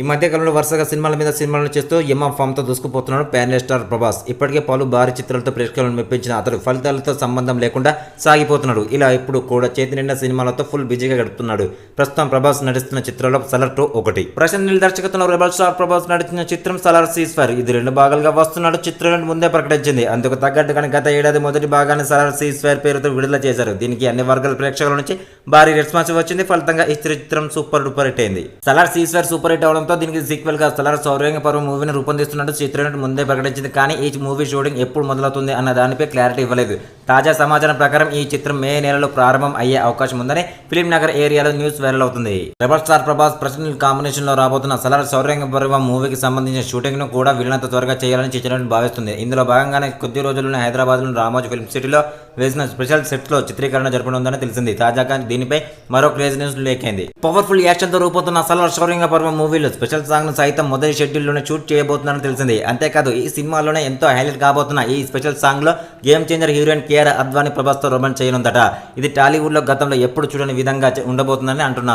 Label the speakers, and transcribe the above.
Speaker 1: ఈ మధ్య కాలంలో వరుసగా సినిమాల మీద సినిమాలను చేస్తూ యమ ఫామ్ తో దూసుకుపోతున్నాడు ప్యాన్ స్టార్ ప్రభాస్. ఇప్పటికే పలు భారీ చిత్రాలతో ప్రేక్షకులను మెప్పించిన అతడు ఫలితాలతో సంబంధం లేకుండా సాగిపోతున్నాడు. ఇలా ఇప్పుడు కూడా చేతి నిండా సినిమాలతో ఫుల్ బిజీగా గడుపుతున్నాడు. ప్రస్తుతం ప్రభాస్ నటిస్తున్న చిత్రంలో సలార్ 2 ఒకటి. ప్రశాంత్ నీల్ దర్శకత్వంలో రెబల్ స్టార్ ప్రభాస్ నటించిన చిత్రం సలార్ సీజ్ఫైర్. ఇది 2 భాగాలుగా వస్తున్నాడు. చిత్రం ముందే ప్రకటించింది. అందుకు తగ్గట్టుగానే గత ఏడాది మొదటి భాగాన్ని సలార్ సీజ్ఫైర్ పేరుతో విడుదల చేశారు. దీనికి అన్ని వర్గాల ప్రేక్షకుల నుంచి భారీ రెస్పాన్స్ వచ్చింది. ఫలితంగా ఈ చిత్రం సూపర్ డూపర్ హిట్ అయింది. సలార్ సీజ్ఫైర్ సూపర్ హిట్ అవడంతో దీనికి సీక్వెల్ గా సలార్ శౌర్యంగ పర్వం మూవీని రూపొందిస్తున్నట్టు చిత్రం ముందే ప్రకటించింది. కానీ ఈ మూవీ షూటింగ్ ఎప్పుడు మొదలవుతుంది అన్న దానిపై క్లారిటీ ఇవ్వలేదు. తాజా సమాచారం ప్రకారం ఈ చిత్రం మే నెలలో ప్రారంభం అయ్యే అవకాశం ఉందని ఫిలిం నగర్ ఏరియాలో న్యూస్ వైరల్ అవుతుంది. Rebel star Prabhas Prashanth combination లో రాబోతున్న సలార్ శౌర్యంగ పర్వం మూవీకి సంబంధించిన షూటింగ్ ను కూడా వీలైనంత త్వరగా చేయాలని చిత్రం భావిస్తుంది. ఇందులో భాగంగానే కొద్ది రోజుల్లోనే హైదరాబాద్ లోని రామోజీ ఫిల్మ్ సిటీలో వేసిన స్పెషల్ సెట్ లో చిత్రీకరణ జరపనుందని తెలిసింది. తాజాగా దీనిపై మరో క్రేజ్ న్యూస్ లేకైంది. పవర్ఫుల్ యాక్షన్ తో రూపొందుతున్న సలార్ శౌర్యంగ పర్వం మూవీలో స్పెషల్ సాంగ్ ను సైతం మొదటి షెడ్యూల్ లోనే షూట్ చేయబోతున్నారని తెలిసింది. అంతేకాదు ఈ సినిమాలోనే ఎంతో హైలైట్ కాబోతున్న ఈ స్పెషల్ సాంగ్ లో Game Changer heroine Kiara Advani Prabhas తో రొమాన్స్ చేయనుందట. ఇది టాలీవుడ్ లో గతంలో ఎప్పుడు చూడని విధంగా ఉండబోతుందని అంటున్నారు.